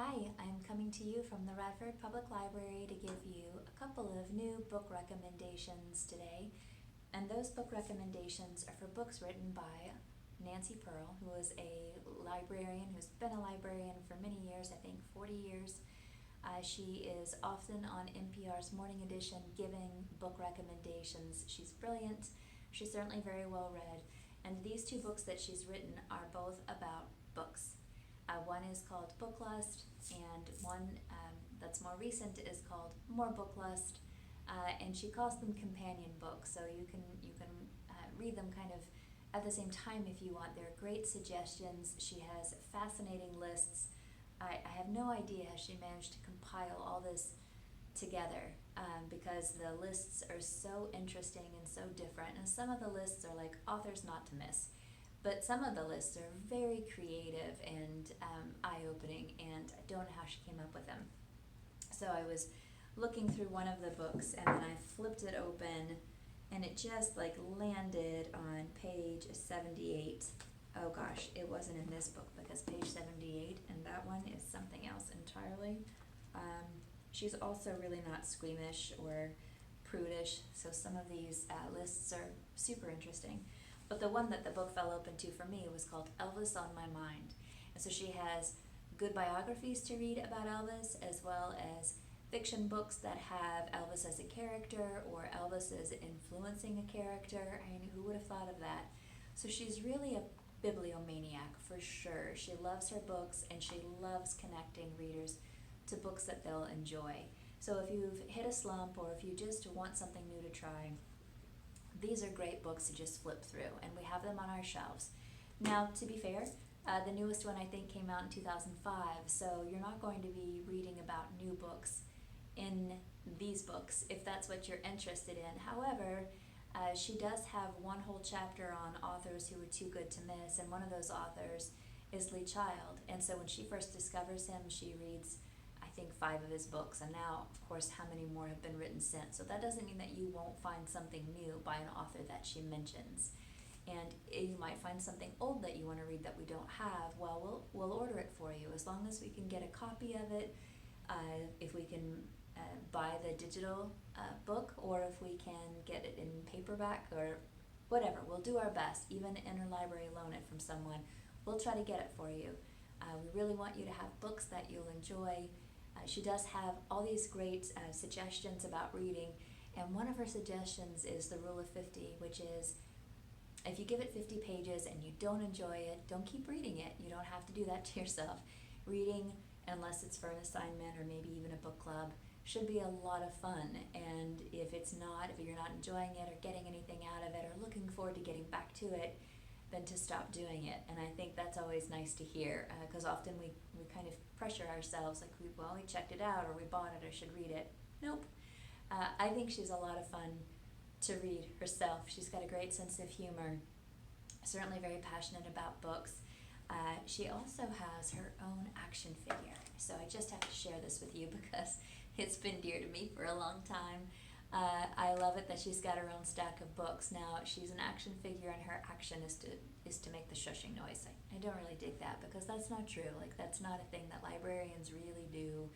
Hi, I'm coming to you from the Radford Public Library to give you a couple of new book recommendations today. And those book recommendations are for books written by Nancy Pearl, who is a librarian who's been a librarian for many years, I think 40 years. She is often on NPR's Morning Edition giving book recommendations. She's brilliant. She's certainly very well read. And these two books that she's written are both about books. One is called Book Lust, and one that's more recent is called More Book Lust. And she calls them companion books, so you can read them kind of at the same time if you want. They're great suggestions. She has fascinating lists. I have no idea how she managed to compile all this together because the lists are so interesting and so different. And some of the lists are like authors not to miss. But some of the lists are very creative and eye-opening, and I don't know how she came up with them. So I was looking through one of the books, and then I flipped it open, and it just like landed on page 78. Oh gosh, it wasn't in this book because page 78 and that one is something else entirely. She's also really not squeamish or prudish, so some of these lists are super interesting. But the one that the book fell open to for me was called Elvis on My Mind. And so she has good biographies to read about Elvis, as well as fiction books that have Elvis as a character or Elvis as influencing a character. I mean, who would have thought of that? So she's really a bibliomaniac for sure. She loves her books and she loves connecting readers to books that they'll enjoy. So if you've hit a slump or if you just want something new to try, these are great books to just flip through, and we have them on our shelves. Now, to be fair, the newest one I think came out in 2005, so you're not going to be reading about new books in these books if that's what you're interested in. However, she does have one whole chapter on authors who were too good to miss, and one of those authors is Lee Child. And so when she first discovers him, she reads I think 5 of his books, and now, of course, how many more have been written since. So that doesn't mean that you won't find something new by an author that she mentions. And you might find something old that you want to read that we don't have. Well, we'll order it for you as long as we can get a copy of it, if we can buy the digital book, or if we can get it in paperback or whatever. We'll do our best. Even interlibrary loan it from someone. We'll try to get it for you. We really want you to have books that you'll enjoy. She does have all these great suggestions about reading, and one of her suggestions is the rule of 50, which is if you give it 50 pages and you don't enjoy it, don't keep reading it. You don't have to do that to yourself. Reading, unless it's for an assignment or maybe even a book club, should be a lot of fun. And if you're not enjoying it or getting anything out of it or looking forward to getting back to it, then to stop doing it. And I think that's always nice to hear, because often we kind of pressure ourselves, like, we checked it out, or we bought it, or should read it. Nope. I think she's a lot of fun to read herself. She's got a great sense of humor, certainly very passionate about books. She also has her own action figure. So I just have to share this with you because it's been dear to me for a long time. I love it that she's got her own stack of books. Now, she's an action figure, and her action is to make the shushing noise. I don't really dig that because that's not true. Like, that's not a thing that librarians really do.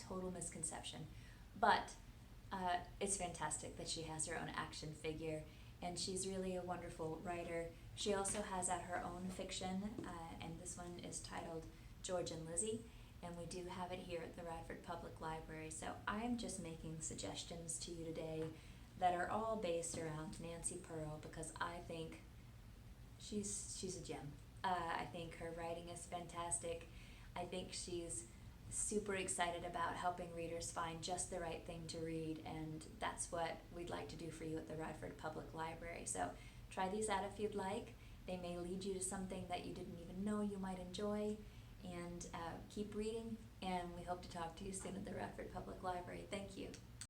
Total misconception. But it's fantastic that she has her own action figure, and she's really a wonderful writer. She also has out her own fiction, and this one is titled George and Lizzie. And we do have it here at the Radford Public Library. So I'm just making suggestions to you today that are all based around Nancy Pearl because I think she's a gem. I think her writing is fantastic. I think she's super excited about helping readers find just the right thing to read, and that's what we'd like to do for you at the Radford Public Library. So try these out if you'd like. They may lead you to something that you didn't even know you might enjoy. And keep reading, and we hope to talk to you soon at the Radford Public Library. Thank you.